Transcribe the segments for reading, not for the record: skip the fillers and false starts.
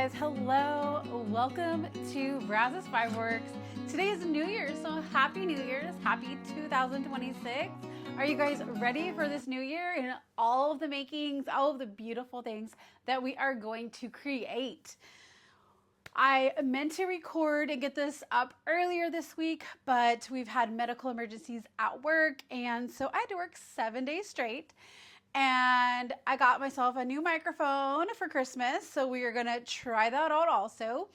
guys, hello, welcome to Brazos Fiber Works. Today is New Year's, so happy New Year's, happy 2026. Are you guys ready for this new year and all of the makings, all of the beautiful things that we are going to create? I meant to record and get this up earlier this week, but we've had medical emergencies at work, and so I had to work 7 days straight. And I got myself a new microphone for Christmas, so we are gonna try that out also.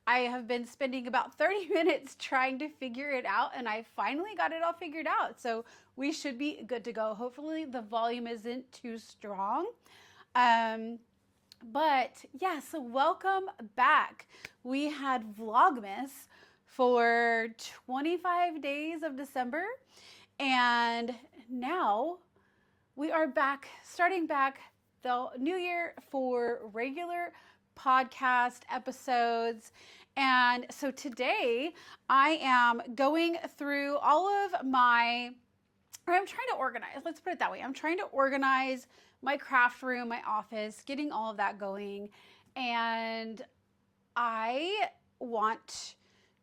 I have been spending about 30 minutes trying to figure it out, and I finally got it all figured out. So we should be good to go. Hopefully the volume isn't too strong. But yes, so welcome back. We had Vlogmas for 25 days of December, and now we are back, starting back the new year for regular podcast episodes. And so today I am going through all of I'm trying to organize, let's put it that way. I'm trying to organize my craft room, my office, getting all of that going. And I want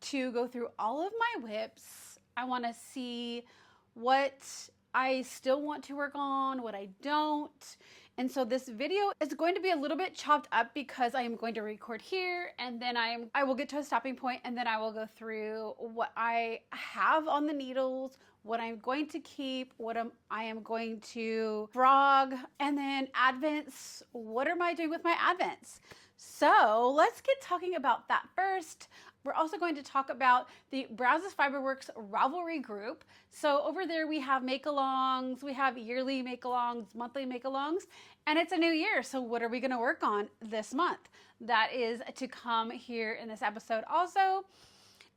to go through all of my WIPS. I want to see what I still want to work on, what I don't. And so this video is going to be a little bit chopped up because I am going to record here, and then I will get to a stopping point, and then I will go through what I have on the needles, what I'm going to keep, I am going to frog, and then advents. What am I doing with my advents? So let's get talking about that first. We're also going to talk about the Brazos Fiber Works Ravelry group. So over there we have make-alongs, we have yearly make-alongs, monthly make-alongs, and it's a new year. So what are we gonna work on this month? That is to come here in this episode also.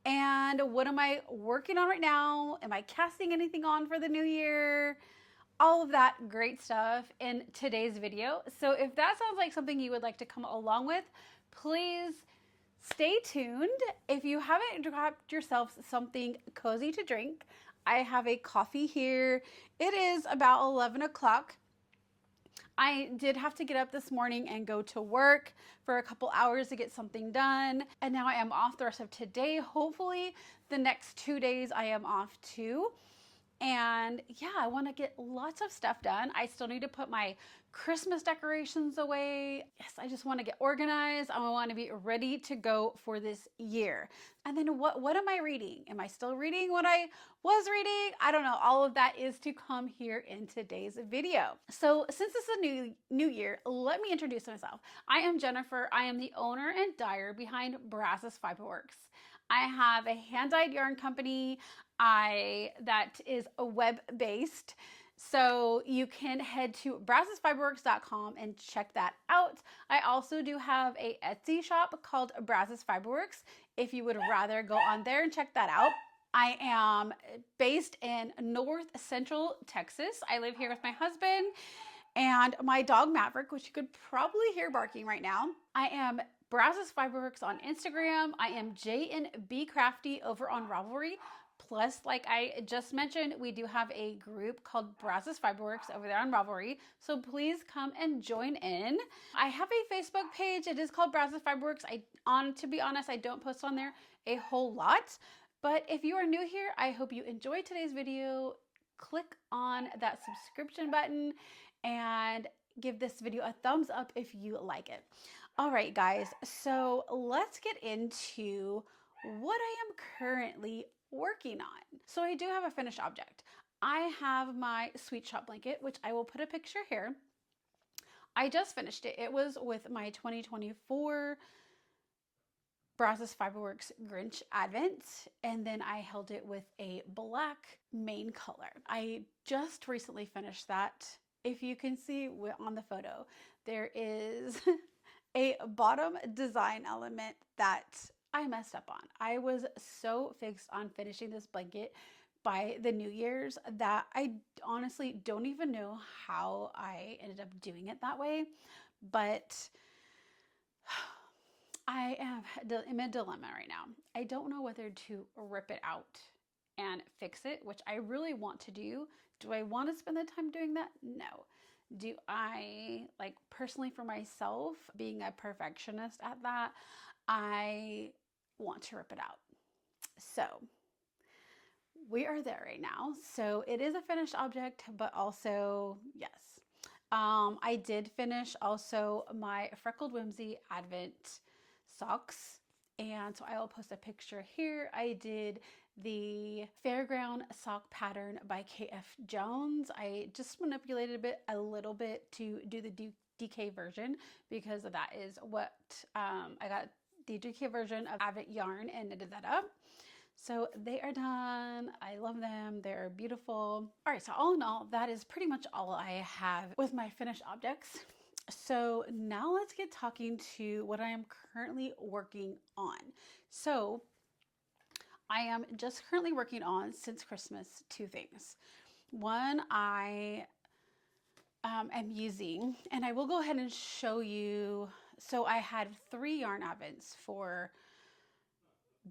And what am I working on right now? Am I casting anything on for the new year? All of that great stuff in today's video. So if that sounds like something you would like to come along with, please stay tuned. If you haven't grabbed yourself something cozy to drink, I have a coffee here. It is about 11 o'clock. I did have to get up this morning and go to work for a couple hours to get something done. And now I am off the rest of today. Hopefully the next 2 days I am off too. And yeah, I want to get lots of stuff done. I still need to put my Christmas decorations away. Yes, I just want to get organized. I want to be ready to go for this year. And then what am I reading? Am I still reading what I was reading? I don't know. All of that is to come here in today's video. So since this is a new year, let me introduce myself. I am Jennifer. I am the owner and dyer behind Brazos Fiber Works. I have a hand-dyed yarn company that is a web-based. So you can head to brazosfiberworks.com and check that out. I also do have a Etsy shop called Brazos Fiber Works if you would rather go on there and check that out. I am based in North Central Texas. I live here with my husband and my dog Maverick, which you could probably hear barking right now. I am Brazos Fiber Works on Instagram. I am jnbcrafty over on Ravelry. Plus, like I just mentioned, we do have a group called Brazos Fiber Works over there on Ravelry. So please come and join in. I have a Facebook page. It is called Brazos Fiber Works. To be honest, I don't post on there a whole lot. But if you are new here, I hope you enjoyed today's video. Click on that subscription button and give this video a thumbs up if you like it. All right, guys. So let's get into what I am currently working on. So I do have a finished object. I have my sweet shop blanket, which I will put a picture here. I just finished it. It was with my 2024 Brazos Fiber Works Grinch Advent, and then I held it with a black main color. I just recently finished that. If you can see on the photo, there is a bottom design element that I messed up on. I was so fixed on finishing this blanket by the New Year's that I honestly don't even know how I ended up doing it that way. But I am in a dilemma right now. I don't know whether to rip it out and fix it, which I really want to do. Do I want to spend the time doing that? No. do I, like, personally for myself, being a perfectionist at that, I want to rip it out. So we are there right now. So it is a finished object, but also, yes. I did finish also my Freckled Whimsy Advent socks. And so I will post a picture here. I did the Fairground sock pattern by KF Jones. I just manipulated a little bit to do the DK version, because that is what I got, the DK version of Advent yarn, and knitted that up. So they are done. I love them. They're beautiful. All right, so all in all, that is pretty much all I have with my finished objects. So now let's get talking to what I am currently working on. So I am just currently working on, since Christmas, two things. One, I am using, and I will go ahead and show you. So I had 3 yarn advents for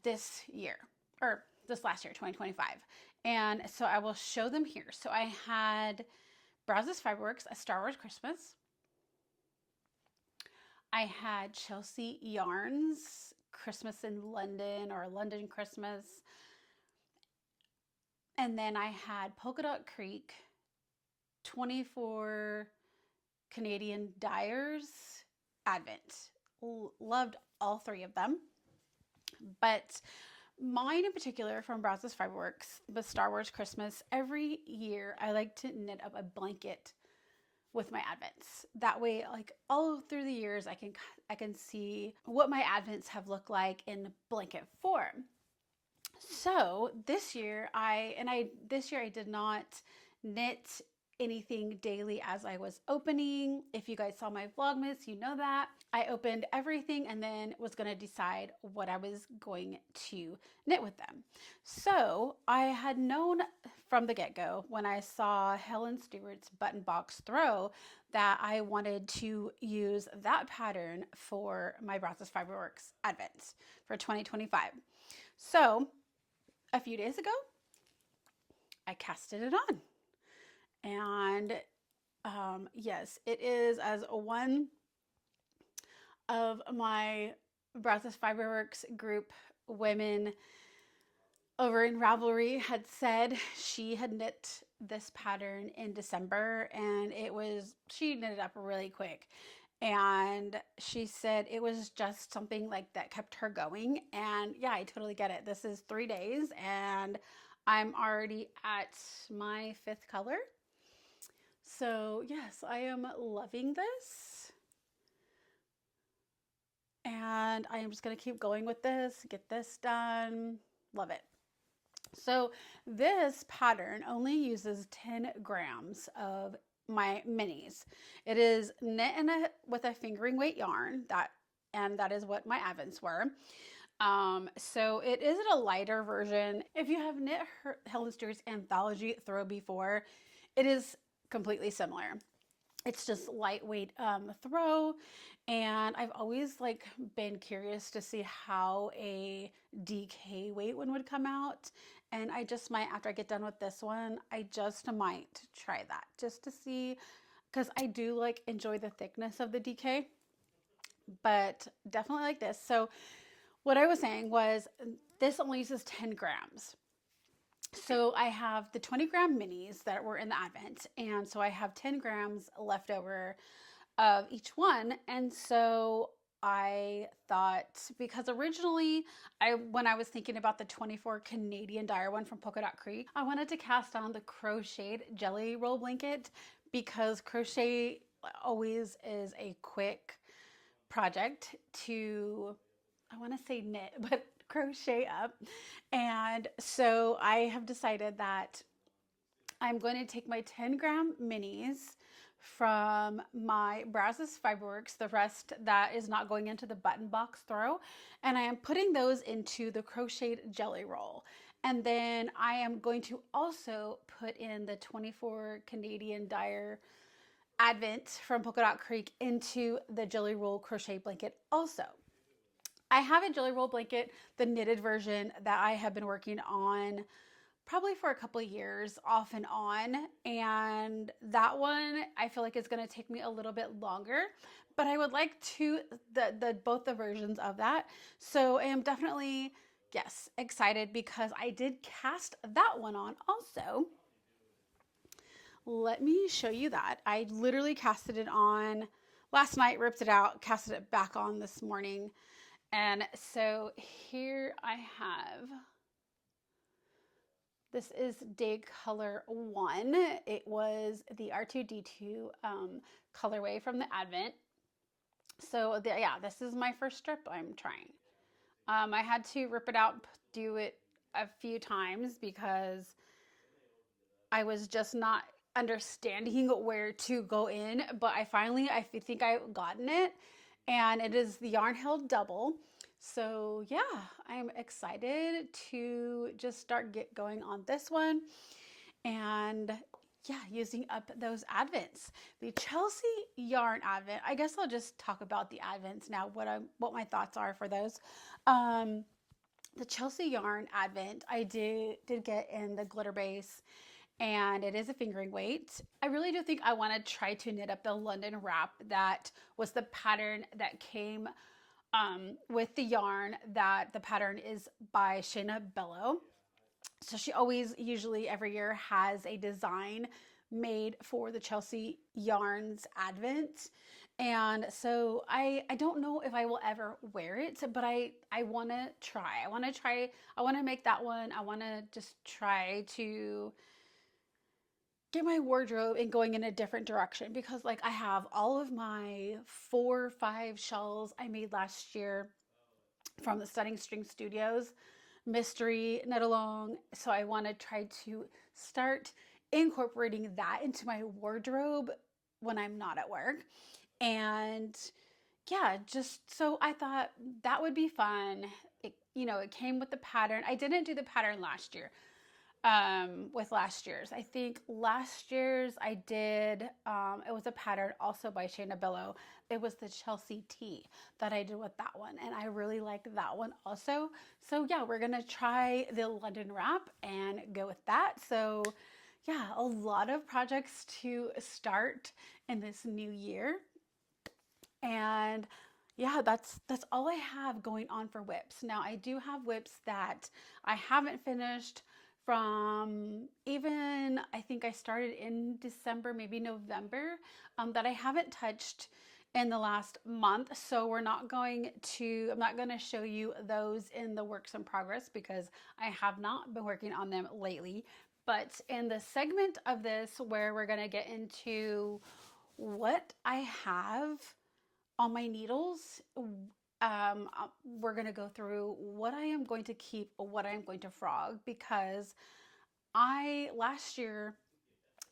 this year, or this last year, 2025. And so I will show them here. So I had Brazos Fiber Works, A Star Wars Christmas. I had Chelsea Yarns, Christmas in London, or London Christmas. And then I had Polka Dot Creek, 24 Canadian Dyers Advent. Loved all 3 of them. But mine in particular, from Brazos Fiber Works, the Star Wars Christmas, every year I like to knit up a blanket with my advents. That way, like, all through the years, I can see what my advents have looked like in blanket form. So this year I did not knit anything daily as I was opening. If you guys saw my Vlogmas, you know that. I opened everything and then was going to decide what I was going to knit with them. So I had known from the get-go, when I saw Helen Stewart's button box throw, that I wanted to use that pattern for my Brazos Fiber Works Advents for 2025. So a few days ago, I casted it on. And yes, it is, as one of my Brazos Fiber Works group women over in Ravelry had said. She had knit this pattern in December, and she knit it up really quick. And she said it was just something like that kept her going. And yeah, I totally get it. This is 3 days and I'm already at my 5th color. So yes, I am loving this. And I am just going to keep going with this, get this done. Love it. So this pattern only uses 10 grams of my minis. It is knit with a fingering weight yarn, and that is what my advents were. So it is a lighter version. If you have knit Helen Stewart's anthology throw before, it is completely similar. It's just lightweight throw, and I've always been curious to see how a DK weight one would come out, and I just might, after I get done with this one, I just might try that just to see, because I do enjoy the thickness of the DK, but definitely like this. So what I was saying was, this only uses 10 grams. So I have the 20 gram minis that were in the advent, and so I have 10 grams left over of each one. And so I thought, because originally when I was thinking about the 24 Canadian Dyer one from Polka Dot Creek, I wanted to cast on the crocheted jelly roll blanket, because crochet always is a quick project to, I want to say knit, but crochet up. And so I have decided that I'm going to take my 10 gram minis from my Brazos Fiber Works, the rest that is not going into the button box throw, and I am putting those into the crocheted jelly roll. And then I am going to also put in the 24 Canadian Dyer Advent from Polka Dot Creek into the jelly roll crochet blanket also. I have a jelly roll blanket, the knitted version, that I have been working on probably for a couple of years off and on. And that one, I feel like it's going to take me a little bit longer, but I would like to, both the versions of that. So I am definitely, yes, excited because I did cast that one on also. Let me show you that. I literally casted it on last night, ripped it out, casted it back on this morning. And so here I have, this is day color 1. It was the R2D2 colorway from the Advent. So yeah, this is my first strip I'm trying. I had to rip it out, do it a few times because I was just not understanding where to go in, but I think I've gotten it, and it is the yarn held double. So yeah, I'm excited to just start going on this one, and yeah, using up those Advents. The Chelsea yarn Advent, I guess I'll just talk about the Advents now, what my thoughts are for those. The Chelsea yarn Advent I did get in the glitter base, and it is a fingering weight. I really do think I want to try to knit up the London wrap. That was the pattern that came with the yarn. That the pattern is by Shayna Bello. So she always, usually every year, has a design made for the Chelsea Yarns Advent. And so I don't know if I will ever wear it, but I want to try. I want to make that one. I want to just try to get my wardrobe and going in a different direction, because like I have all of my 4 or 5 shells I made last year from the Stunning String Studios mystery knit along. So I want to try to start incorporating that into my wardrobe when I'm not at work. And yeah, just so I thought that would be fun. It came with the pattern. I didn't do the pattern last year. With last year's. I think last year's I did, it was a pattern also by Shayna Bello. It was the Chelsea T that I did with that one, and I really like that one also. So yeah, we're gonna try the London wrap and go with that. So yeah, a lot of projects to start in this new year. And yeah, that's all I have going on for WIPS. Now I do have WIPS that I haven't finished from, even I think I started in December, maybe November, that I haven't touched in the last month. So I'm not going to show you those in the works in progress because I have not been working on them lately. But in the segment of this where we're going to get into what I have on my needles, we're going to go through what I am going to keep, what I am going to frog, because last year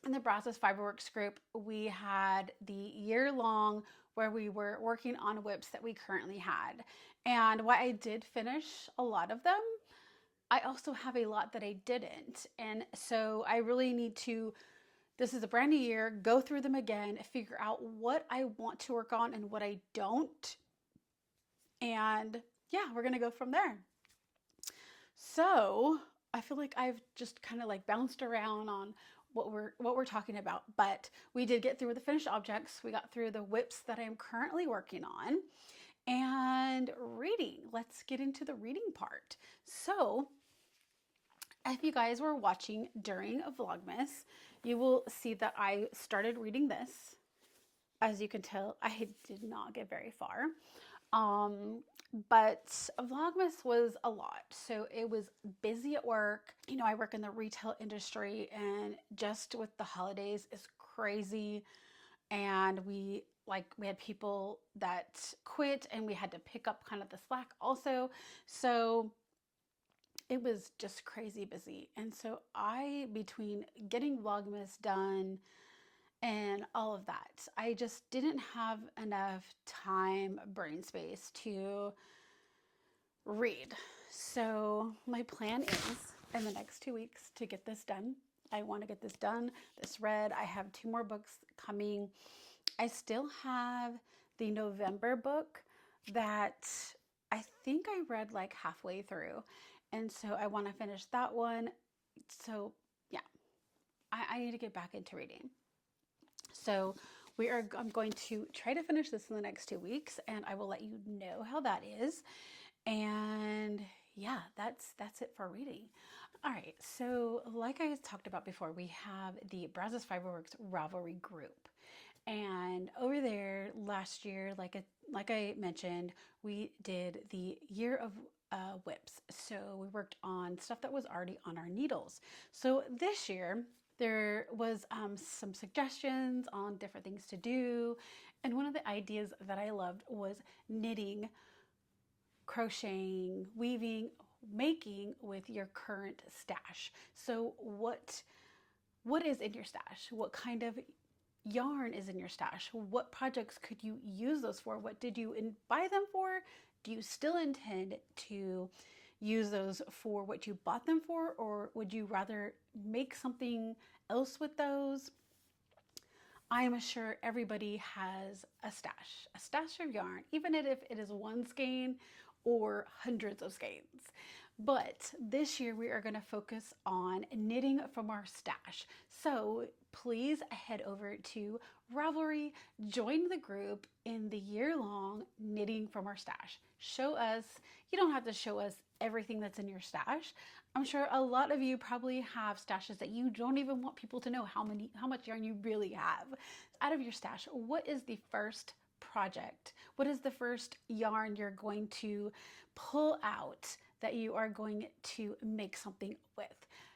in the Brazos Fiber Works group, we had the year-long where we were working on WIPs that we currently had. And while I did finish a lot of them, I also have a lot that I didn't. And so I really need to, this is a brand new year, go through them again, figure out what I want to work on and what I don't. And yeah, we're going to go from there. So I feel like I've just kind of like bounced around on what we're talking about, but we did get through the finished objects. We got through the WIPs that I'm currently working on, and reading. Let's get into the reading part. So if you guys were watching during a Vlogmas, you will see that I started reading this. As you can tell, I did not get very far. But Vlogmas was a lot. So it was busy at work. I work in the retail industry, and just with the holidays is crazy. And we had people that quit, and we had to pick up kind of the slack also. So it was just crazy busy. And so between getting Vlogmas done and all of that, I just didn't have enough time, brain space to read. So my plan is in the next 2 weeks to get this done. I want to get this done, this read. I have 2 more books coming. I still have the November book that I think I read like halfway through. And so I want to finish that one, So yeah, I need to get back into reading. So I'm going to try to finish this in the next 2 weeks, and I will let you know how that is. And yeah, that's it for reading. All right, so like I talked about before, we have the Brazos Fiber Works Ravelry group. And over there last year, like I mentioned, we did the year of WIPS. So we worked on stuff that was already on our needles. So this year, there was some suggestions on different things to do. And one of the ideas that I loved was knitting, crocheting, weaving, making with your current stash. So what is in your stash? What kind of yarn is in your stash? What projects could you use those for? What did you buy them for? Do you still intend to use those for what you bought them for, or would you rather make something else with those? I am sure everybody has a stash of yarn, even if it is one skein or hundreds of skeins. But this year we are going to focus on knitting from our stash. So please head over to Ravelry, join the group in the year-long knitting from our stash. Show us, you don't have to show us everything that's in your stash. I'm sure a lot of you probably have stashes that you don't even want people to know how much yarn you really have. Out of your stash, what is the first project? What is the first yarn you're going to pull out that you are going to make something with?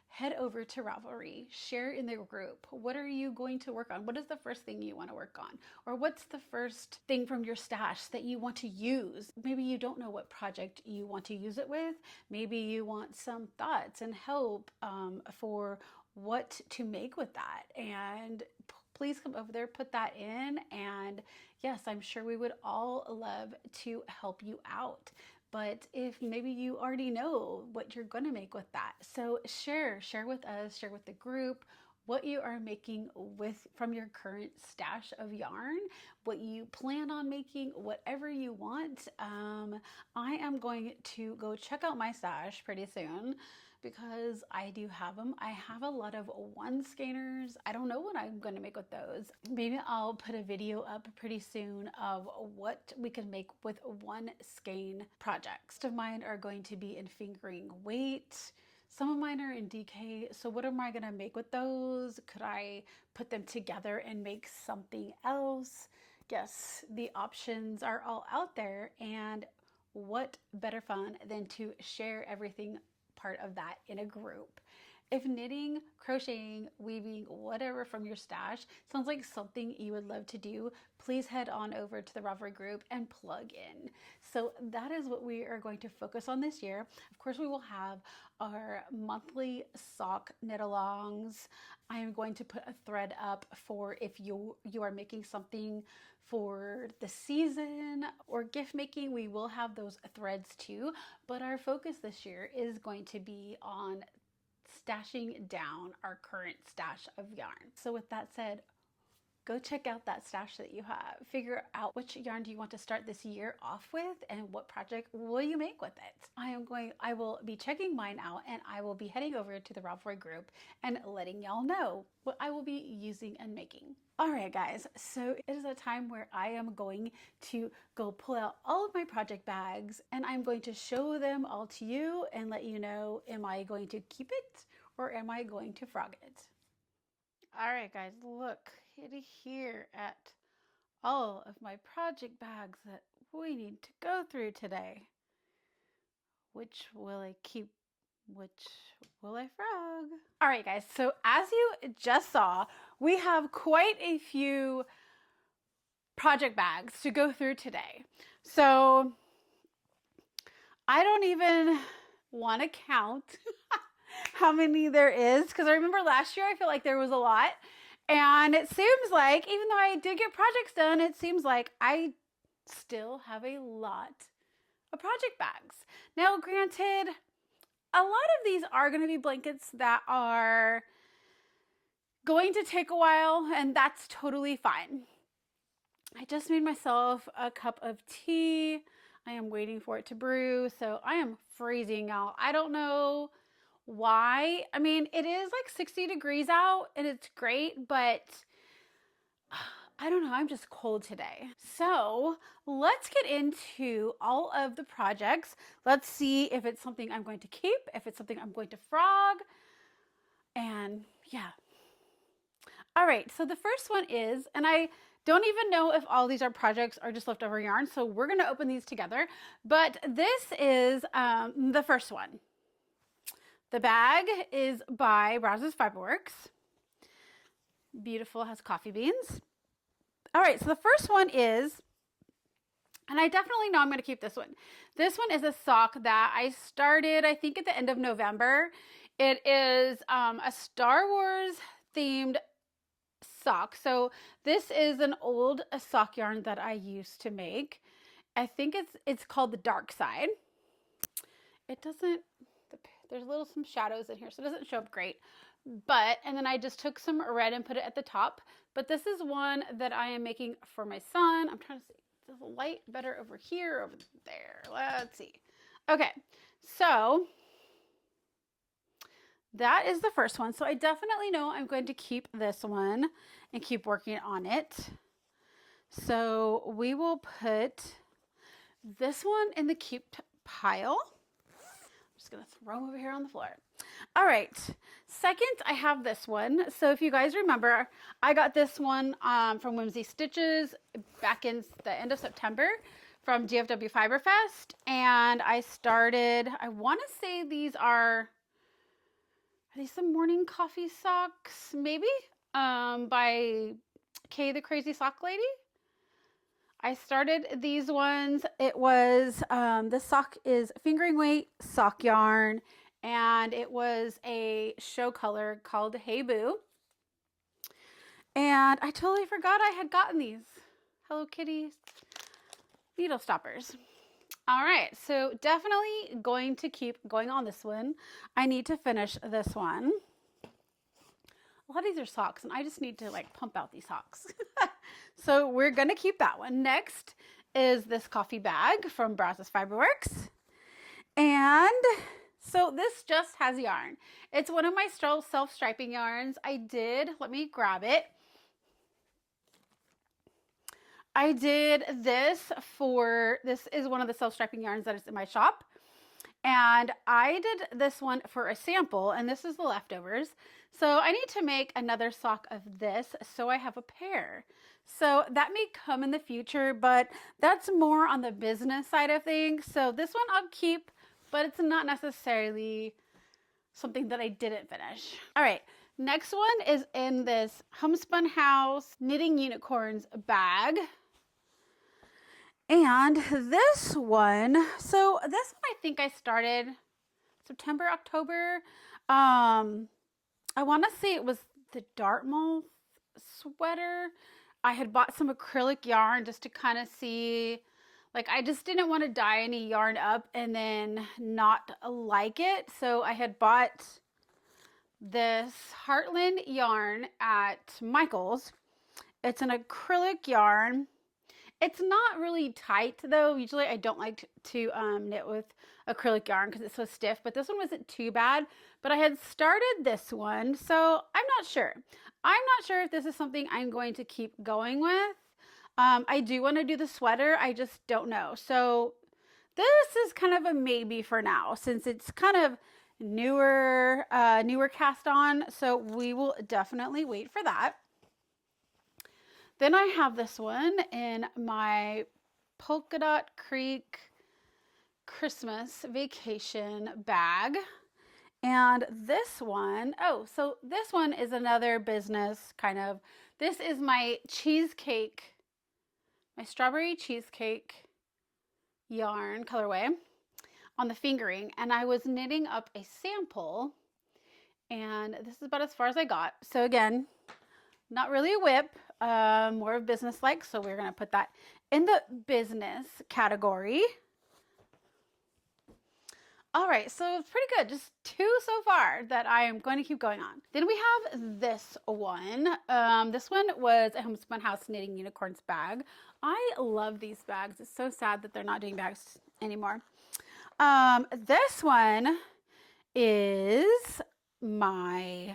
Head over to Ravelry, share in the group. What are you going to work on? What is the first thing you want to work on? Or what's the first thing from your stash that you want to use? Maybe you don't know what project you want to use it with. Maybe you want some thoughts and help for what to make with that. And please come over there, put that in. And yes, I'm sure we would all love to help you out. But if maybe you already know what you're going to make with that, so share with us, share with the group what you are making from your current stash of yarn, what you plan on making, whatever you want. I am going to go check out my stash pretty soon, because I do have them. I have a lot of one skeiners. I don't know what I'm going to make with those. Maybe I'll put a video up pretty soon of what we can make with one skein projects. Most of mine are going to be in fingering weight. Some of mine are in DK. So what am I going to make with those? Could I put them together and make something else? Yes, the options are all out there, and what better fun than to share everything part of that in a group. If knitting, crocheting, weaving, whatever from your stash sounds like something you would love to do, please head on over to the Ravelry group and plug in. So that is what we are going to focus on this year. Of course, we will have our monthly sock knit-alongs. I am going to put a thread up for if you are making something for the season or gift making. We will have those threads too, but our focus this year is going to be on stashing down our current stash of yarn. So with that said, go check out that stash that you have. Figure out which yarn do you want to start this year off with, and what project will you make with it. I will be checking mine out, and I will be heading over to the Ravelry group and letting y'all know what I will be using and making. All right, guys, so it is a time where I am going to go pull out all of my project bags, and I'm going to show them all to you and let you know, am I going to keep it or am I going to frog it? All right, guys, look here at all of my project bags that we need to go through today. Which will I keep? Which will I frog? All right, guys, so as you just saw, we have quite a few project bags to go through today. So I don't even want to count how many there is, because I remember last year I feel like there was a lot, and it seems like, even though I did get projects done, it seems like I still have a lot of project bags. Now, granted, a lot of these are going to be blankets that are going to take a while, and that's totally fine. I just made myself a cup of tea. I am waiting for it to brew, so I am freezing out. I don't know why. I mean, it is like 60 degrees out and it's great, but I don't know, I'm just cold today. So let's get into all of the projects. Let's see if it's something I'm going to keep, if it's something I'm going to frog, and yeah. All right, so the first one is, and I don't even know if all these are projects or just leftover yarn, so we're gonna open these together, but this is the first one. The bag is by Brazos Fiber Works. Beautiful, has coffee beans. All right, so the first one is, and I definitely know I'm going to keep this one. This one is a sock that I started, I think, at the end of November. It is a Star Wars themed sock. So this is an old sock yarn that I used to make. I think it's called the Dark Side. It doesn't, there's some shadows in here, so it doesn't show up great. But, and then I just took some red and put it at the top. But this is one that I am making for my son. I'm trying to see, is the light better over here or over there? Let's see. Okay, so that is the first one. So I definitely know I'm going to keep this one and keep working on it. So we will put this one in the keep pile. I'm just gonna throw them over here on the floor. All right, second, I have this one. So if you guys remember, I got this one from Whimsy Stitches back in the end of September from DFW Fiber Fest. And I started, I want to say these are these some morning coffee socks, maybe, by Kay the Crazy Sock Lady. I started these ones. It was, the sock is fingering weight sock yarn, and it was a show color called Hey Boo. And I totally forgot I had gotten these Hello Kitty needle stoppers. All right, so definitely going to keep going on this one. I need to finish this one. A lot of these are socks, and I just need to like pump out these socks. So we're gonna keep that one. Next is this coffee bag from Brazos Fiber Works. And so this just has yarn. It's one of my self-striping yarns. Let me grab it. I did this is one of the self-striping yarns that is in my shop. And I did this one for a sample, and this is the leftovers. So I need to make another sock of this so I have a pair. So that may come in the future, but that's more on the business side of things. So this one I'll keep, but it's not necessarily something that I didn't finish. All right, next one is in this Homespun House Knitting Unicorns bag. And this one, so this one I think I started September, October. I want to say it was the Dartmouth sweater. I had bought some acrylic yarn just to kind of see, like I just didn't want to dye any yarn up and then not like it. So I had bought this Heartland yarn at Michael's. It's an acrylic yarn. It's not really tight though. Usually I don't like to knit with acrylic yarn because it's so stiff, but this one wasn't too bad. But I had started this one, so I'm not sure. I'm not sure if this is something I'm going to keep going with. I do want to do the sweater. I just don't know. So this is kind of a maybe for now since it's kind of newer cast on. So we will definitely wait for that. Then I have this one in my Polka Dot Creek Christmas vacation bag. And this one, so this one is another business kind of, this is my cheesecake, my strawberry cheesecake yarn colorway on the fingering. And I was knitting up a sample, and this is about as far as I got. So again, not really a whip, more business-like. So we're gonna put that in the business category. All right, so it's pretty good. Just 2 so far that I am going to keep going on. Then we have this one. This one was a Homespun House Knitting Unicorns bag. I love these bags. It's so sad that they're not doing bags anymore. This one is my,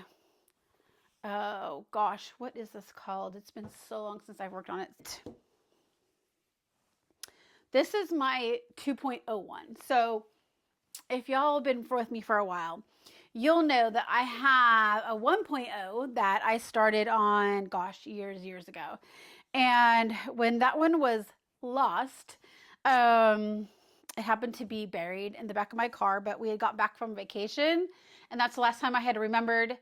oh gosh, what is this called? It's been so long since I've worked on it. This is my 2.01. So if y'all have been with me for a while, you'll know that I have a 1.0 that I started on, gosh, years ago. And when that one was lost, it happened to be buried in the back of my car, but we had got back from vacation, and that's the last time I had remembered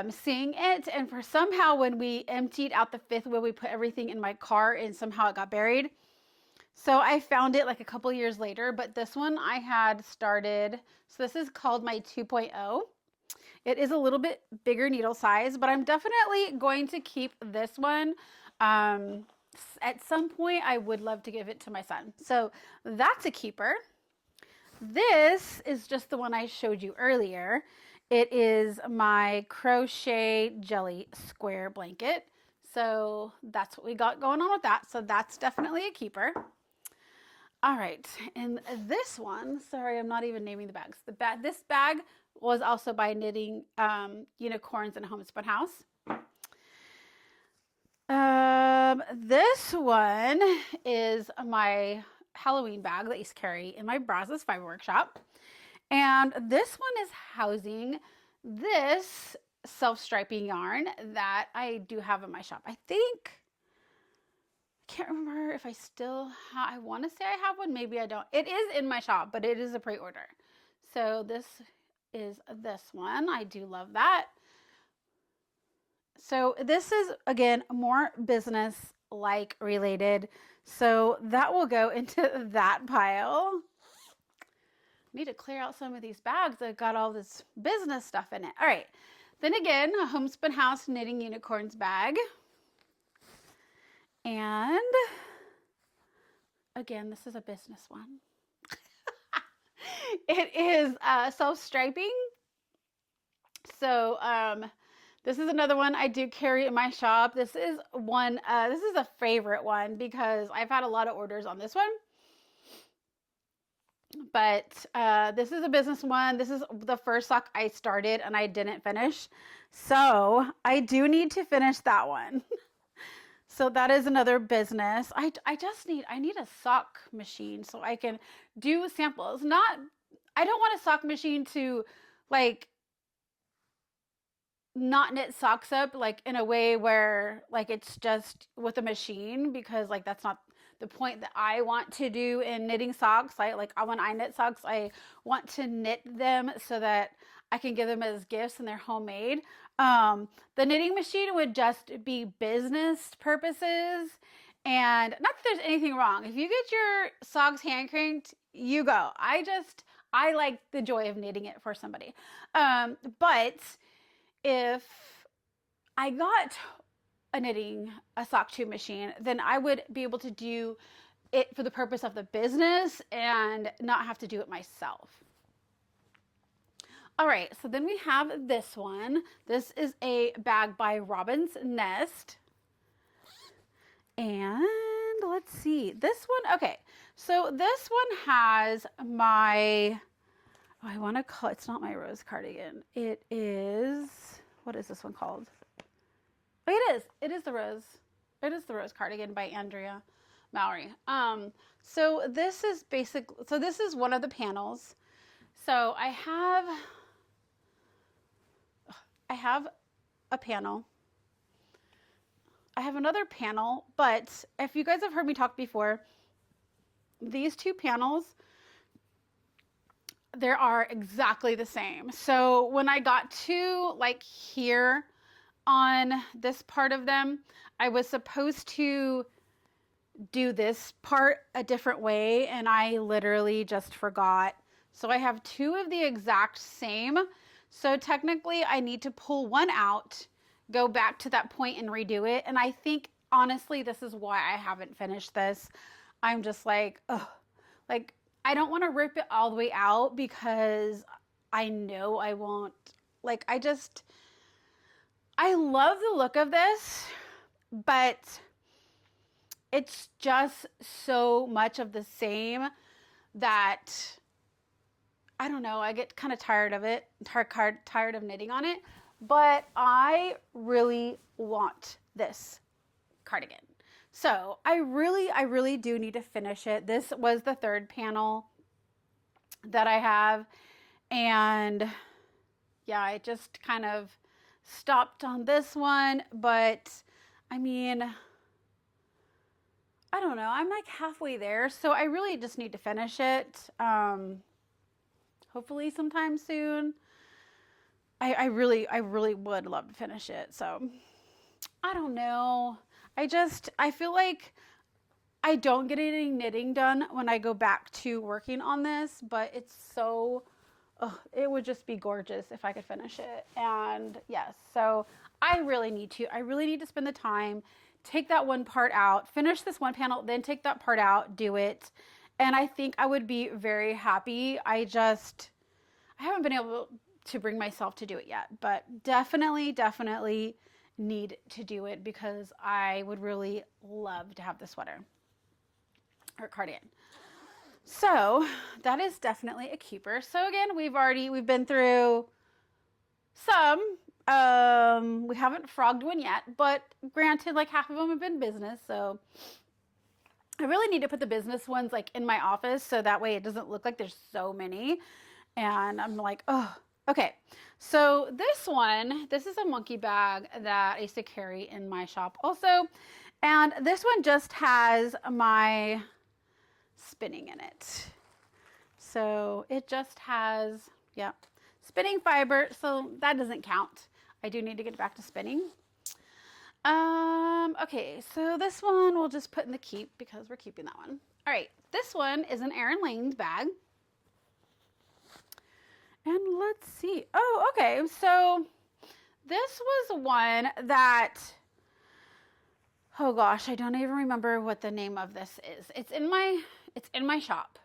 seeing it. And for somehow when we emptied out the fifth wheel, we put everything in my car, and somehow it got buried. So I found it like a couple years later, but this one I had started, so this is called my 2.0. It is a little bit bigger needle size, but I'm definitely going to keep this one. At some point, I would love to give it to my son. So that's a keeper. This is just the one I showed you earlier. It is my crochet jelly square blanket. So that's what we got going on with that. So that's definitely a keeper. All right, and this one, sorry, I'm not even naming the bags. This bag was also by Knitting Unicorns and Homespun House. This one is my Halloween bag that I used to carry in my Brazos Fiber Workshop. And this one is housing this self-striping yarn that I do have in my shop. I can't remember if I still have, I want to say I have one, maybe I don't. It is in my shop, but it is a pre-order. So this is this one. I do love that. So this is, again, more business-like related. So that will go into that pile. I need to clear out some of these bags that got all this business stuff in it. All right. Then again, a Homespun House Knitting Unicorns bag. And again, this is a business one. It is self-striping. So this is another one I do carry in my shop. This is one, this is a favorite one because I've had a lot of orders on this one. But this is a business one. This is the first sock I started and I didn't finish. So I do need to finish that one. So that is another business. I need a sock machine so I can do samples. I don't want a sock machine to like not knit socks up like in a way where like it's just with a machine, because like that's not the point that I want to do in knitting socks. When I knit socks, I want to knit them so that I can give them as gifts and they're homemade. The knitting machine would just be business purposes, and not that there's anything wrong. If you get your socks hand cranked, you go. I like the joy of knitting it for somebody. But if I got a sock tube machine, then I would be able to do it for the purpose of the business and not have to do it myself. All right, so then we have this one. This is a bag by Robin's Nest. And let's see, this one, okay. So this one has my, I want to call, it's not my rose cardigan. It is, what is this one called? Oh, it is the rose cardigan by Andrea, Mowry. So this is this is one of the panels. So I have a panel. I have another panel, but if you guys have heard me talk before, these two panels, they are exactly the same. So when I got to like here on this part of them, I was supposed to do this part a different way, and I literally just forgot. So I have two of the exact same. So technically I need to pull one out, go back to that point and redo it. And I think honestly, this is why I haven't finished this. I'm just like, ugh, like I don't want to rip it all the way out because I know I won't, like, I love the look of this, but it's just so much of the same that I don't know, I get kind of tired of it, tired of knitting on it, but I really want this cardigan. So I really do need to finish it. This was the third panel that I have, and yeah, I just kind of stopped on this one, but I mean, I don't know, I'm like halfway there, so I really just need to finish it. Hopefully sometime soon. I really would love to finish it. So I don't know. I feel like I don't get any knitting done when I go back to working on this, but it's so, it would just be gorgeous if I could finish it. And yes, so I really need to spend the time, take that one part out, finish this one panel, then take that part out, do it. And I think I would be very happy. I haven't been able to bring myself to do it yet, but definitely need to do it because I would really love to have the sweater or cardigan. So that is definitely a keeper. So again, we've been through some. We haven't frogged one yet, but granted, like half of them have been business, so I really need to put the business ones like in my office so that way it doesn't look like there's so many. And I'm like, oh, okay. So this is a monkey bag that I used to carry in my shop also. And this one just has my spinning in it. So it just has, yeah, spinning fiber. So that doesn't count. I do need to get back to spinning. Okay, so this one we'll just put in the keep because we're keeping that one. All right, this one is an Erin Lane's bag. And let's see. Oh, okay, so this was one that, oh gosh, I don't even remember what the name of this is. It's in my shop.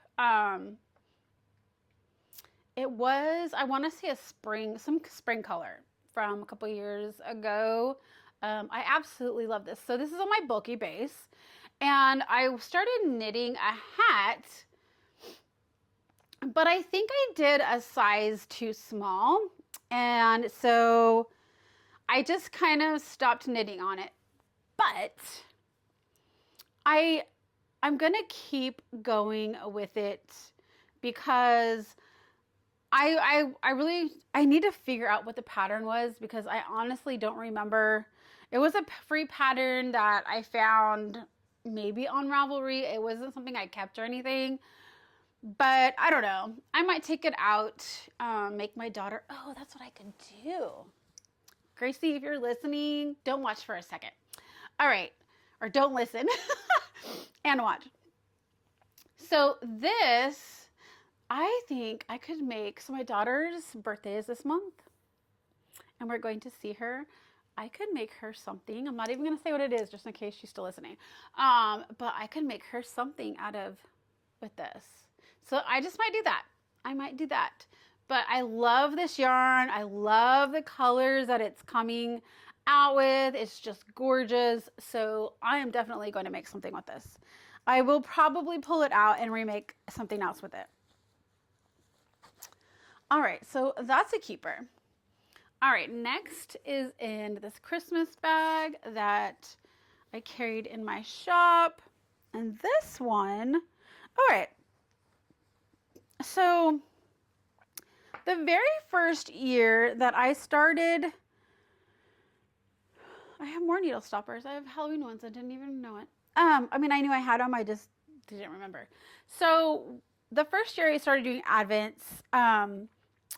It was, I want to say some spring color from a couple years ago. I absolutely love this. So this is on my bulky base, and I started knitting a hat, but I think I did a size too small, and so I just kind of stopped knitting on it. But I'm gonna keep going with it because I need to figure out what the pattern was because I honestly don't remember. It was a free pattern that I found maybe on Ravelry. It wasn't something I kept or anything, but I don't know. I might take it out, make my daughter, oh, that's what I could do. Gracie, if you're listening, don't watch for a second. All right, or don't listen and watch. So this, I think I could make, so my daughter's birthday is this month and we're going to see her. I could make her something. I'm not even going to say what it is just in case she's still listening. But I could make her something with this. So I just might do that. I might do that. But I love this yarn. I love the colors that it's coming out with. It's just gorgeous. So I am definitely going to make something with this. I will probably pull it out and remake something else with it. All right, so that's a keeper. All right, next is in this Christmas bag that I carried in my shop. And this one, all right. So the very first year that I started, I have more needle stoppers. I have Halloween ones. I didn't even know it. I mean, I knew I had them. I just didn't remember. So the first year I started doing Advents,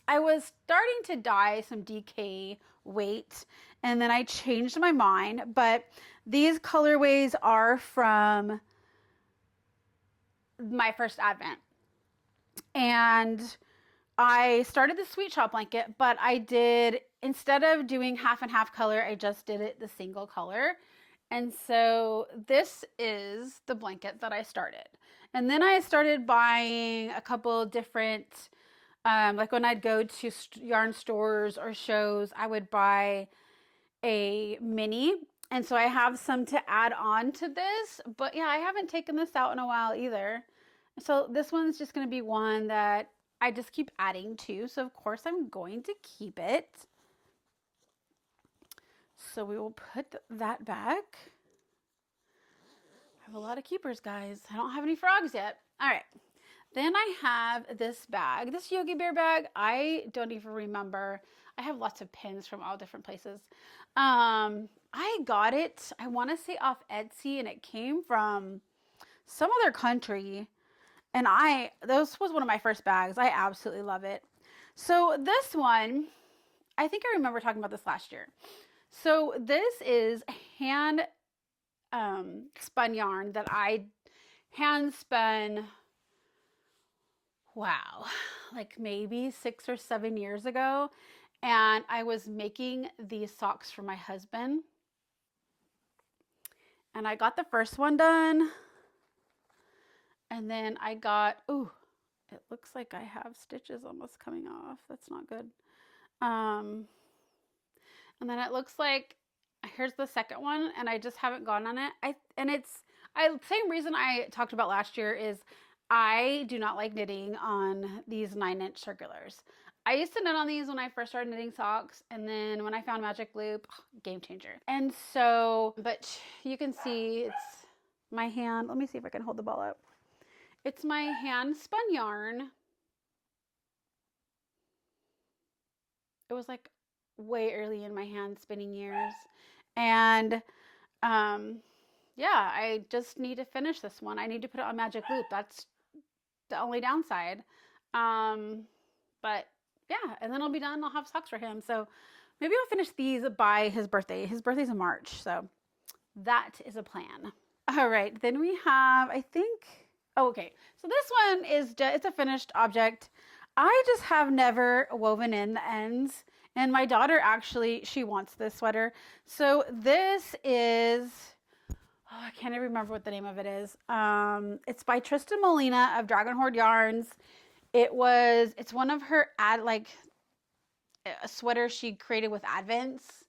I was starting to dye some DK weight, and then I changed my mind. But these colorways are from my first Advent. And I started the Sweet Shop blanket, but I did, instead of doing half and half color, I just did it the single color. And so this is the blanket that I started. And then I started buying a couple different, like when I'd go to yarn stores or shows, I would buy a mini. And so I have some to add on to this, but yeah, I haven't taken this out in a while either. So this one's just going to be one that I just keep adding to, so of course I'm going to keep it. So we will put that back. I have a lot of keepers, guys. I don't have any frogs yet. All right. Then I have this bag, this Yogi Bear bag. I don't even remember. I have lots of pins from all different places. I got it, I want to say off Etsy, and it came from some other country. And this was one of my first bags. I absolutely love it. So this one, I think I remember talking about this last year. So this is hand spun yarn that I hand spun, wow, like maybe 6 or 7 years ago. And I was making these socks for my husband. And I got the first one done. And then I got, ooh, it looks like I have stitches almost coming off. That's not good. And then it looks like, here's the second one, and I just haven't gone on it. Same reason I talked about last year is I do not like knitting on these 9-inch circulars. I used to knit on these when I first started knitting socks, and then when I found Magic Loop, game changer. And so, but you can see it's my hand. Let me see if I can hold the ball up. It's my hand spun yarn. It was like way early in my hand spinning years. And yeah, I just need to finish this one. I need to put it on Magic Loop. That's the only downside. But yeah, and then I'll be done. I'll have socks for him. So maybe I'll finish these by his birthday. His birthday's in March. So that is a plan. All right. Then we have, I think, oh, okay. So this one is it's a finished object. I just have never woven in the ends. And my daughter actually, she wants this sweater. So this is, oh, I can't even remember what the name of it is. It's by Tristan Molina of Dragon Horde Yarns. It's one of her a sweater she created with Advents.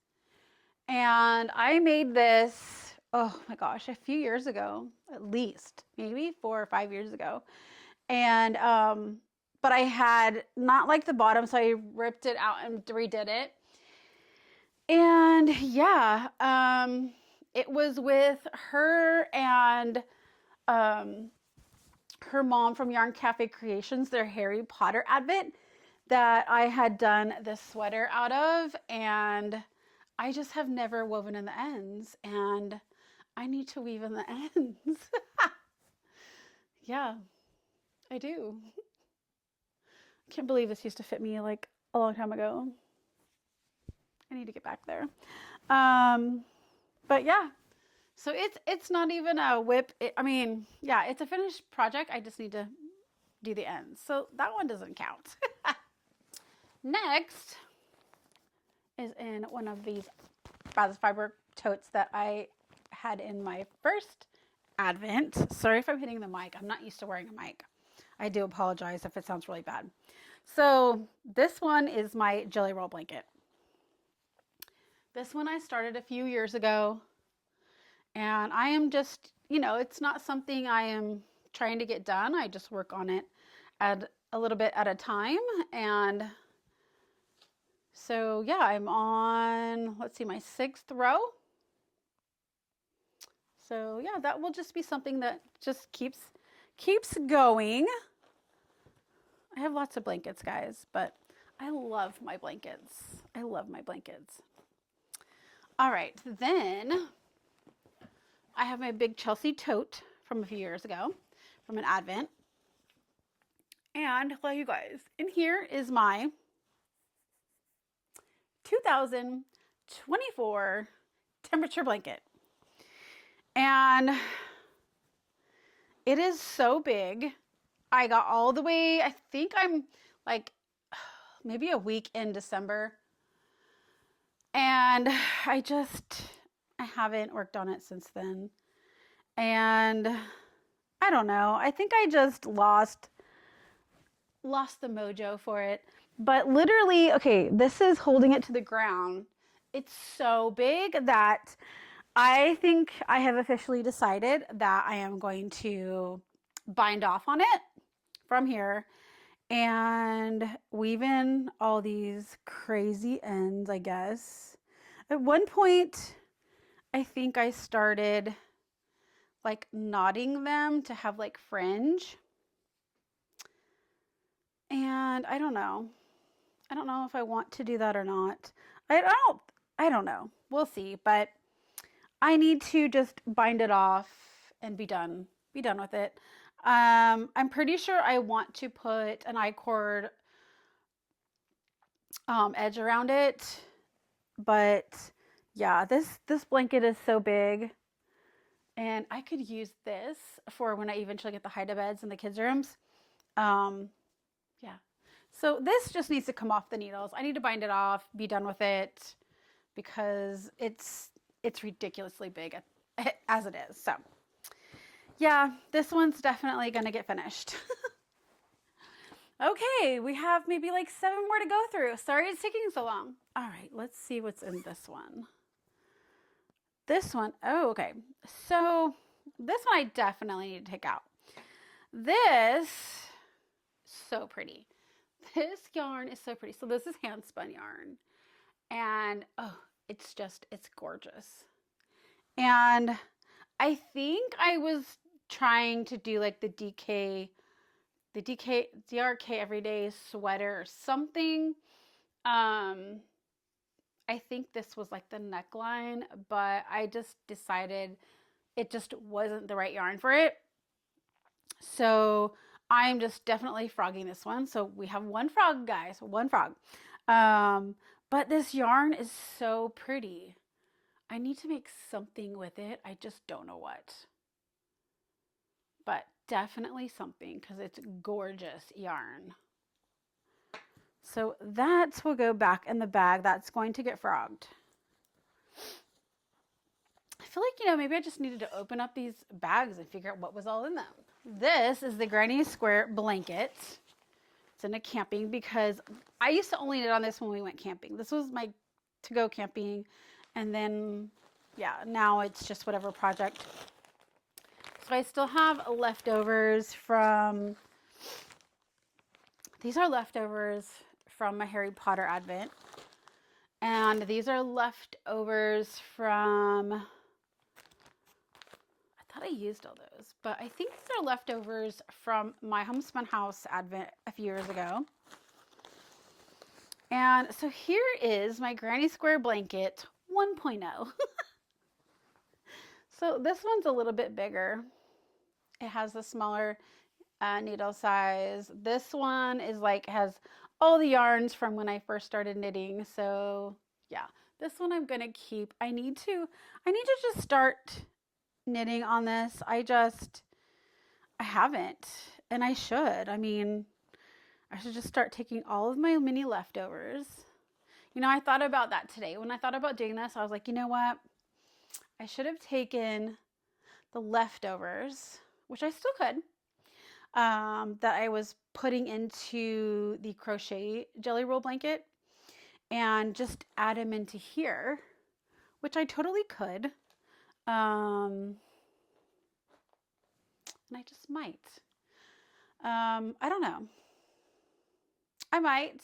And I made this, oh my gosh, a few years ago, at least, maybe 4 or 5 years ago. And, but I had not liked the bottom, so I ripped it out and redid it. And yeah, it was with her and her mom from Yarn Cafe Creations, their Harry Potter advent, that I had done this sweater out of. And I just have never woven in the ends, and I need to weave in the ends. Yeah, I do. I can't believe this used to fit me like a long time ago. I need to get back there. But yeah, so it's not even a WIP. I mean, yeah, it's a finished project. I just need to do the ends. So that one doesn't count. Next is in one of these Brazos Fiber totes that I had in my first advent. Sorry if I'm hitting the mic. I'm not used to wearing a mic. I do apologize if it sounds really bad. So this one is my jelly roll blanket. This one I started a few years ago, and I am just, it's not something I am trying to get done. I just work on it at a little bit at a time. And so yeah, I'm on, let's see, my 6th row. So yeah, that will just be something that just keeps going. I have lots of blankets, guys, but I love my blankets. I love my blankets. All right, then I have my big Chelsea tote from a few years ago, from an advent. And well, you guys, in here is my 2024 temperature blanket. And it is so big. I got all the way, I think I'm like maybe a week in December. And I haven't worked on it since then. And I don't know. I think I just lost the mojo for it. But literally, okay, this is holding it to the ground. It's so big that I think I have officially decided that I am going to bind off on it from here and weave in all these crazy ends, I guess. At one point, I think I started like knotting them to have like fringe. And I don't know. I don't know if I want to do that or not. I don't know. We'll see, but I need to just bind it off and be done. Be done with it. I'm pretty sure I want to put an I-cord edge around it, but yeah, this blanket is so big, and I could use this for when I eventually get the hide-a-beds in the kids' rooms. Yeah. So this just needs to come off the needles. I need to bind it off, be done with it, because it's ridiculously big as it is. So yeah, this one's definitely gonna get finished. Okay, we have maybe like 7 more to go through. Sorry it's taking so long. All right, let's see what's in this one. This one, oh, okay. So this one I definitely need to take out. This, so pretty. This yarn is so pretty. So this is hand spun yarn. And oh, it's gorgeous. And I think I was trying to do like the DRK everyday sweater or something. I think this was like the neckline, but I just decided it just wasn't the right yarn for it. So I'm just definitely frogging this one. So we have one frog, guys, one frog. But this yarn is so pretty. I need to make something with it. I just don't know what. But definitely something, because it's gorgeous yarn. So that will go back in the bag. That's going to get frogged. I feel like, maybe I just needed to open up these bags and figure out what was all in them. This is the Granny Square blanket. It's in a camping, because I used to only knit on this when we went camping. This was my to-go camping. And then, yeah, now it's just whatever project. So I still have leftovers from, these are leftovers from my Harry Potter Advent. And these are leftovers from, I thought I used all those, but I think these are leftovers from my Homespun House Advent a few years ago. And so here is my Granny Square blanket 1.0. So this one's a little bit bigger. It has the smaller needle size. This one is like, has all the yarns from when I first started knitting. So yeah, this one I'm gonna keep. I need to just start knitting on this. I haven't, and I should. I mean, I should just start taking all of my mini leftovers. I thought about that today. When I thought about doing this, I was like, you know what? I should have taken the leftovers, which I still could, that I was putting into the crochet jelly roll blanket, and just add them into here, which I totally could. And I just might. I don't know. I might.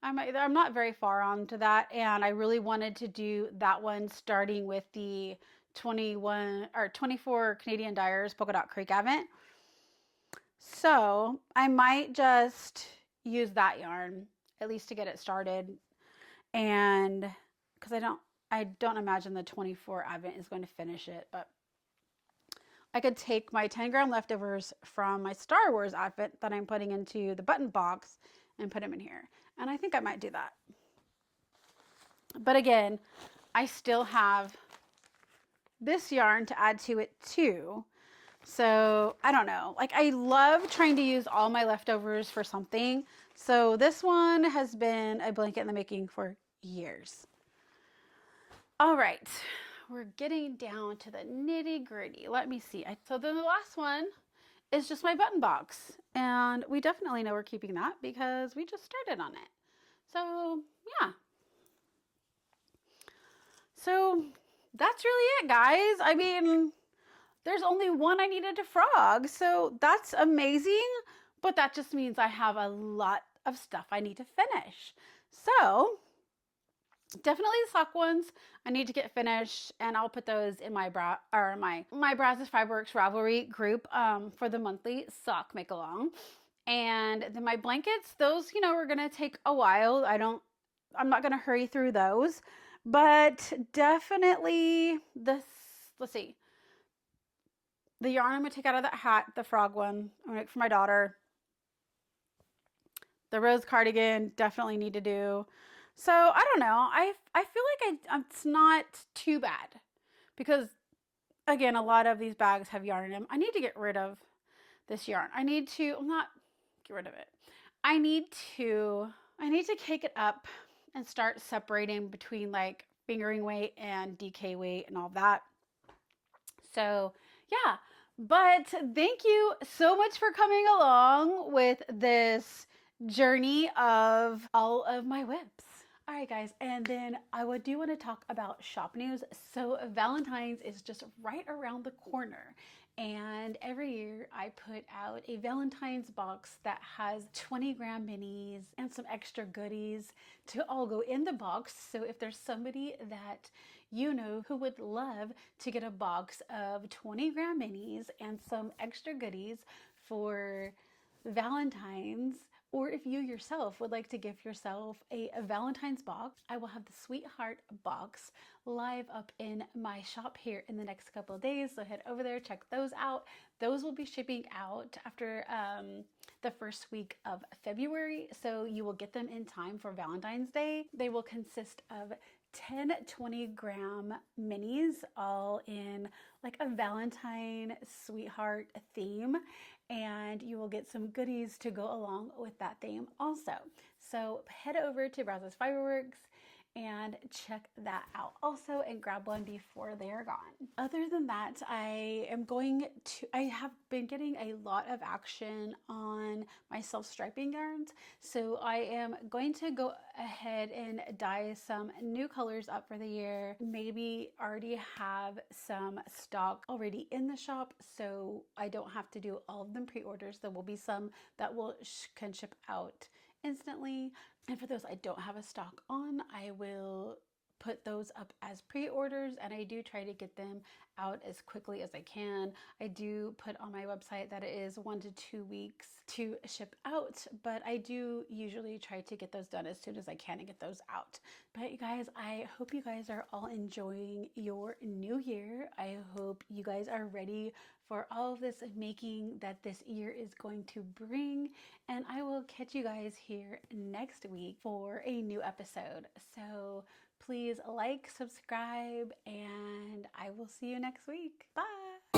I'm not very far on to that, and I really wanted to do that one starting with the 21 or 24 Canadian Dyers Polka Dot Creek Advent. So I might just use that yarn at least to get it started, and because I don't imagine the 24 Advent is going to finish it, but I could take my 10-gram leftovers from my Star Wars Advent that I'm putting into the button box and put them in here. And I think I might do that. But again, I still have this yarn to add to it too. So I don't know. Like, I love trying to use all my leftovers for something. So this one has been a blanket in the making for years. All right. We're getting down to the nitty gritty. Let me see. So then the last one is just my button box. And we definitely know we're keeping that because we just started on it. So yeah. So that's really it, guys. I mean, there's only one I needed to frog. So that's amazing. but that just means I have a lot of stuff I need to finish. So definitely the sock ones I need to get finished, and I'll put those in my Brazos Fiber Works Ravelry group for the monthly sock make along. And then my blankets, those, you know, are gonna take a while. I'm not gonna hurry through those, but definitely this. Let's see, the yarn I'm gonna take out of that hat, the frog one, I'm gonna make for my daughter. The rose cardigan, definitely need to do. So I don't know. I feel like it's not too bad because, again, a lot of these bags have yarn in them. I need to get rid of this yarn. I need to not get rid of it. I need to cake it up and start separating between like fingering weight and DK weight and all that. So yeah, but thank you so much for coming along with this journey of all of my WIPs. All right, guys, and then I do want to talk about shop news. So Valentine's is just right around the corner. And every year I put out a Valentine's box that has 20-gram minis and some extra goodies to all go in the box. So if there's somebody that you know who would love to get a box of 20-gram minis and some extra goodies for Valentine's, or if you yourself would like to gift yourself a Valentine's box, I will have the Sweetheart box live up in my shop here in the next couple of days. So head over there, check those out. Those will be shipping out after the first week of February. So you will get them in time for Valentine's Day. They will consist of 10 20-gram minis, all in like a Valentine Sweetheart theme, and you will get some goodies to go along with that theme also. So head over to Brazos Fiber Works and check that out also and grab one before they're gone. Other than that, I have been getting a lot of action on my self-striping yarns. So I am going to go ahead and dye some new colors up for the year. Maybe already have some stock already in the shop, so I don't have to do all of them pre-orders. There will be some that can ship out instantly. And for those I don't have a stock on, I will put those up as pre-orders, and I do try to get them out as quickly as I can. I do put on my website that it is 1 to 2 weeks to ship out, but I do usually try to get those done as soon as I can and get those out. But you guys, I hope you guys are all enjoying your new year. I hope you guys are ready for all of this making that this year is going to bring, and I will catch you guys here next week for a new episode. So please like, subscribe, and I will see you next week. Bye.